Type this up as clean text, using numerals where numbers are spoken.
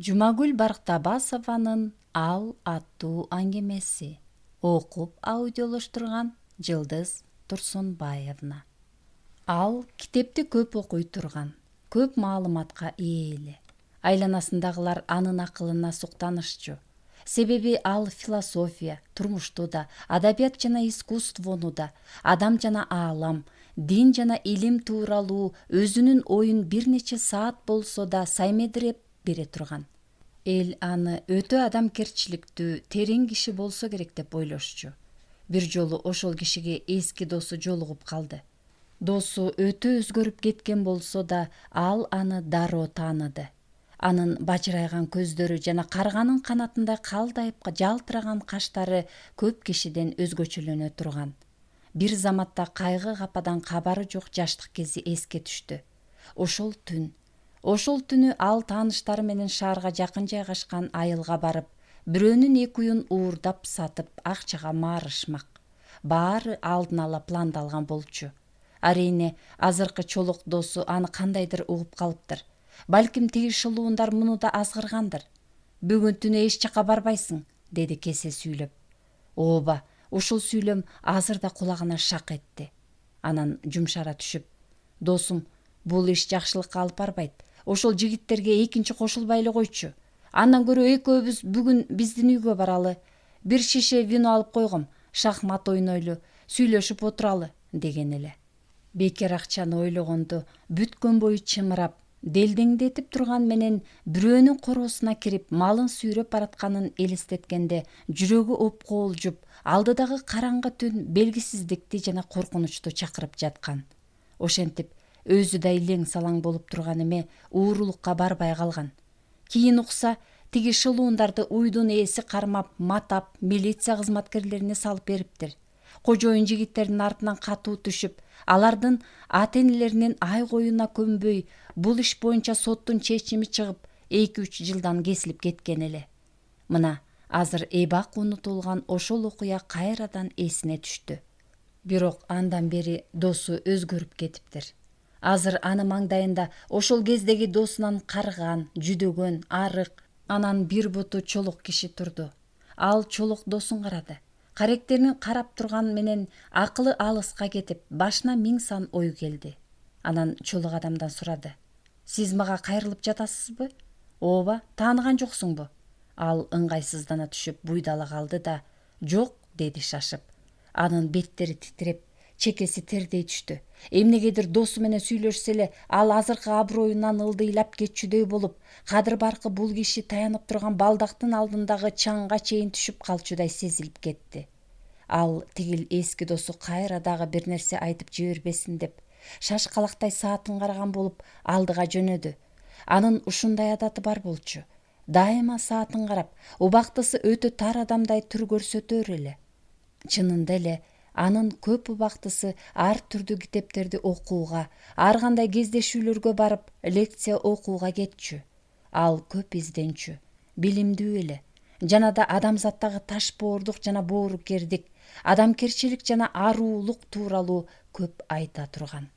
Жумагүл Барктабасованын «Ал» аттуу аңгемеси. Окуп аудиолоштурган Жылдыз Турсунбаевна. Ал китепти көп окуй турган, көп маалыматка ээ эле. Айланасындагылар анын акылына суктанышчу. Себеби ал философия, турмушту да, адабият жана искусствону да, адам жана аалам, дин жана илим тууралуу өзүнүн оюн бир нече саат болсо да саймедиреп бере турган. Эл аны өтө адамкерчиликтүү, терең киши болсо керек деп ойлошчу. Бир жолу ошол кишиге эски досу жолугуп калды. Досу өтө өзгөрүп кеткен болсо да, ал аны дароо тааныды. Анын бажырайган көздөрү жана карганын канатындай калдайып жалтыраган каштары көп кишиден өзгөчөлөнө турган. Бир заматта кайгы кападан кабары жок жаштык кези эске түштү. Ошол түнү ал тааныштары менен шаарга жакын жайгашкан айылга барып, бирөөнүн эки уюн уурдап сатып, акчага маарышмак. Баары алдын ала пландалган болчу. Арине, азыркы чолок досу аны кандайдыр угуп калыптыр. Балким тиги шылуундар муну да азгыргандыр. Бүгүн түнү эч жака барбайсың, деди кесе сүйлөп. Ооба, ушул сүйлөм азыр да кулагына шак этти. Анан жумшара түшүп: досум, бул иш жакшылыкка алып барбайт. Ошол жигиттерге экинчи кошулбай эле койчу. Андан көрө экөөбүз бүгүн биздин үйгө баралы. Бир шише вино алып койгом, шахмат ойнойлу, сүйлөшүп отуралы, деген эле. Бекер акчаны ойлогонду бүткөн бою чымырап, делдеңдетип турган менен бирөөнүн короосуна кирип, малын сүйрөп баратканын элестеткенде жүрөгү опкоолжуп, алдыдагы караңгы түн белгисиздикти жана коркунучту чакырып жаткан. Ошентип өзү да илең салаң болуп турган эме уурулукка барбай калган. Кийин укса, тиги шылуундарды уйдун ээси кармап, матап, милиция кызматкерлерине салып бериптир. Кожоюн жигиттердин артынан катуу түшүп, алардын ата-энелеринин ай-коюна көнбөй, бул иш боюнча соттун чечими чыгып, 2-3 жылдан кесилип кеткен эле. Мына, азыр эбак унутулган ошол окуя кайрадан эсине түштү. Бирок андан бери досу өзгөрүп кетиптир. Азыр аны маңдайында ошол кездеги досунан карыган, жүдөгөн, арык, анан бир буту чолок киши турду. Ал чолок досун карады. Каректерин карап турган менен акылы алыска кетип, башына 1000 сан ой келди. Анан чолок адамдан сурады: "Сиз мага кайрылып жатасызбы?" "Ооба, тааныган жоксуңбу?" Ал ыңгайсыздана түшүп буйдала калды да: "Жок", деди шашып. Анын беттери титиреп, чекеси тердей түштү. Эмнегедир досу менен сүйлөшсө эле ал азыркы аброюнан ылдыйлап кетчүдөй болуп, кадыр баркы бул киши таянып турган балдактын алдындагы чаңга чейин түшүп калчудай сезилип кетти. Ал тигил эски досу кайра дагы бир нерсе айтып жибербесин деп, шашкалактай саатын караган болуп алдыга жөнөдү. Анын ушундай адаты бар болчу. Дайыма саатын карап, убактысы өтө тар адамдай түр көрсөтөр эле. Чынында эле, анын көп убактысы ар түрдүү китептерди окууга, ар кандай кездешүүлөргө барып, лекция окууга кетчү. Ал көп изденчү, билимдүү эле. Жана да адамзаттагы таш боордук жана боорукердик, адамкерчилик жана аруулук тууралуу көп айта турган.